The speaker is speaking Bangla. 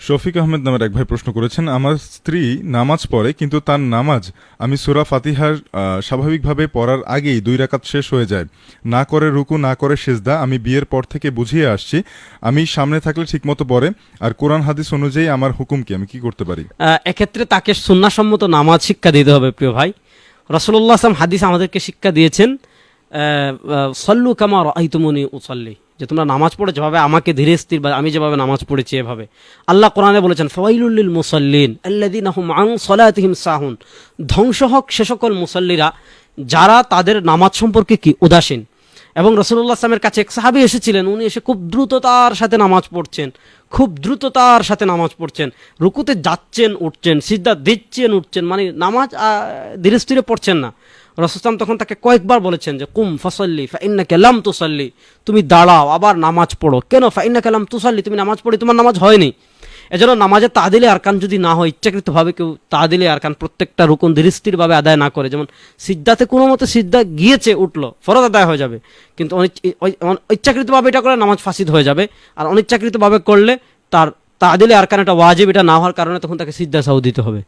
শফিক আহমেদ নামের এক ভাই প্রশ্ন করেছেন, আমার স্ত্রী নামাজ পড়ে কিন্তু তার নামাজ আমি সূরা ফাতিহার স্বাভাবিকভাবে পড়ার আগেই 2 রাকাত শেষ হয়ে যায়, না করে রুকু না করে সিজদা। আমি বিয়ের পর থেকে বুঝিয়ে আসছি, আমি সামনে থাকলে ঠিকমতো পড়ে, আর কোরআন হাদিস অনুযায়ী আমার হুকুম কি, আমি কি করতে পারি? এক্ষেত্রে তাকে সুন্নাহসম্মত নামাজ শিক্ষা দিতে হবে প্রিয় ভাই। রাসূলুল্লাহ সাল্লাল্লাহু আলাইহি ওয়াসাল্লাম হাদিস আমাদেরকে শিক্ষা দিয়েছেন, সল্লু কামা রাআইতুমুনি উসাল্লি, যে তোমরা নামাজ পড়ে যেভাবে আমাকে ধীরে স্থির বা আমি যেভাবে নামাজ পড়েছি এভাবে। আল্লাহ কোরআনে বলেছেন ফাওয়াইলুল লিল মুসাল্লিন আল্লাযীনা হুম আন সালাতিহিম সাহুন, ধ্বংস হোক সে সকল মুসাল্লিরা যারা তাদের নামাজ সম্পর্কে কি উদাসীন। এবং রাসূলুল্লাহ সাল্লামের কাছে এক সাহাবী এসেছিলেন, উনি এসে খুব দ্রুততার সাথে নামাজ পড়ছেন, খুব দ্রুততার সাথে নামাজ পড়ছেন, রুকুতে যাচ্ছেন উঠছেন, সিজদা দিচ্ছেন উঠছেন, মানে নামাজ ধীরে স্থিরে পড়ছেন না। রাসূল সাল্লাল্লাহু তখন তাকে কয়েকবার বলেছেন যে কুম ফাসাল্লি ফাইন্নাকা লাম তুসাল্লি, তুমি দাঁড়াও আবার নামাজ পড়ো। কেন? ফাইন্নাকা লাম তুসাল্লি, তুমি নামাজ পড়ে তোমার নামাজ হয়নি। এজন্য নামাজের তাদিলে আরকান যদি না হয়, ইচ্ছাকৃতভাবে কেউ তাদিলে আরকান প্রত্যেকটা রুকুন ধীরস্থিরভাবে আদায় না করে, যেমন সিজদাতে কোনো মতে সিজদা গিয়েছে উঠলো, ফরজ আদায় হয়ে যাবে, কিন্তু ইচ্ছাকৃতভাবে এটা করে নামাজ ফাসিদ হয়ে যাবে। আর অনিচ্ছাকৃতভাবে করলে তার তাদিলে আরকান এটা ওয়াজিব, এটা না হওয়ার কারণে তখন তাকে সিজদা সাহু দিতে হবে।